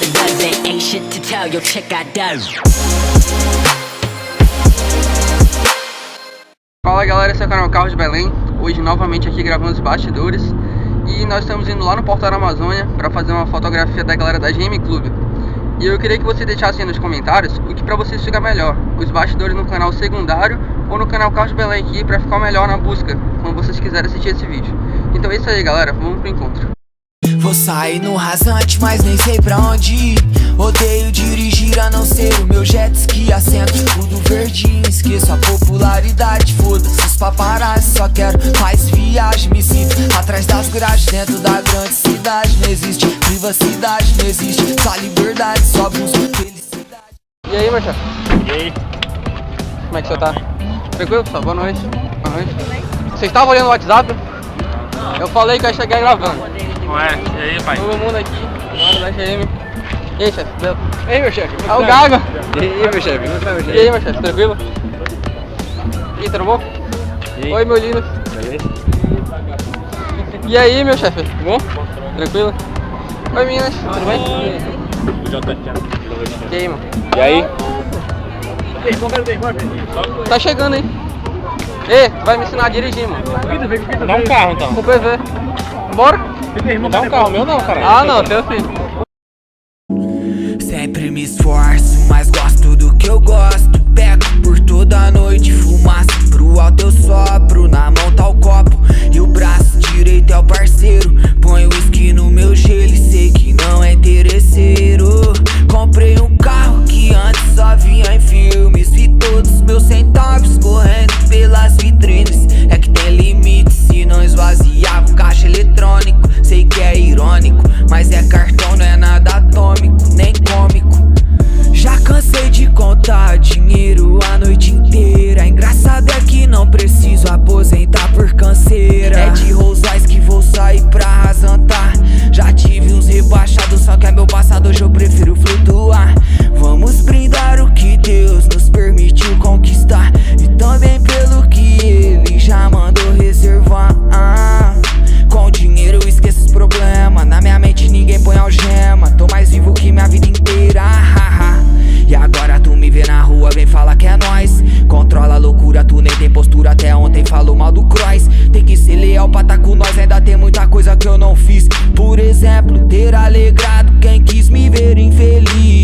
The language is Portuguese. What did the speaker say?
buzz. Ain't shit to tell, yo, check out does. Fala galera, esse é o canal Carros de Belém. Hoje novamente aqui gravando os bastidores. E nós estamos indo lá no Portal da Amazônia para fazer uma fotografia da galera da GM Clube. E eu queria que você deixasse aí nos comentários o que para vocês fica melhor, os bastidores no canal secundário ou no canal Carros de Belém aqui, para ficar melhor na busca quando vocês quiserem assistir esse vídeo. Então é isso aí galera, vamos pro encontro. Vou sair no rasante, mas nem sei pra onde ir. Odeio dirigir a não ser o meu jet ski. Assento tudo verdinho, esqueço a popularidade. Foda-se os paparazzi, só quero mais viagem. Me sinto atrás das grades, dentro da grande cidade. Não existe privacidade, não existe só liberdade, só busco felicidade. E aí, meu chefe? E aí? Como é que você tá? Tranquilo, pessoal? Boa noite. Boa noite. Vocês estavam olhando o WhatsApp? Eu falei que ia chegar gravando. Ué, e aí, pai? Todo mundo aqui, mano da GM. E aí, chefe? Beleza? E aí, meu chefe? É o Gaga. E aí, meu chefe? Como tá, meu chefe? E aí, meu chefe? Tranquilo? E aí, tudo bom? E aí? Oi, meu lindo. Beleza? E aí, meu chefe? Tudo bom? Tranquilo? Oi, meninas. Tudo bem? E aí, mano? E aí? Tá chegando, hein? Ei, tu vai me ensinar a dirigir, mano. Dá um carro, então. Com PV. Bora? Dá um carro meu não, cara. Ah, não, teu filho. Sempre me esforço, mas gosto do que eu gosto. Pego por toda a noite, fumaça pro alto eu sopro. Na mão tá o copo e o braço direito é o parceiro. Põe o uísque no meu gelo e sei que não é interesseiro. Comprei um carro que antes só vinha em filmes. Vi todos os meus centavos correndo pelas vitrines. É que tem limite, se não esvaziava o caixa eletrônico. Sei que é irônico, mas é cartão, não é nada atômico, nem cômico. Já cansei de contar dinheiro a noite inteira. Engraçado é que não preciso aposentar por canseira. É de Rolls Royce que vou sair pra arrasantar. Já tive uns rebaixados, só que é meu passado, hoje eu prefiro flutuar. Vamos brindar o que Deus nos permitiu conquistar, e também pelo que Ele já mandou reservar. Com dinheiro eu esqueço os problemas, na minha mente ninguém põe algema. Tô mais vivo que minha vida inteira. E agora tu me vê na rua, vem falar que é nóis. Controla a loucura, tu nem tem postura. Até ontem falou mal do Cross. Tem que ser leal pra tá com nós, ainda tem muita coisa que eu não fiz. Por exemplo, ter alegrado quem quis me ver infeliz.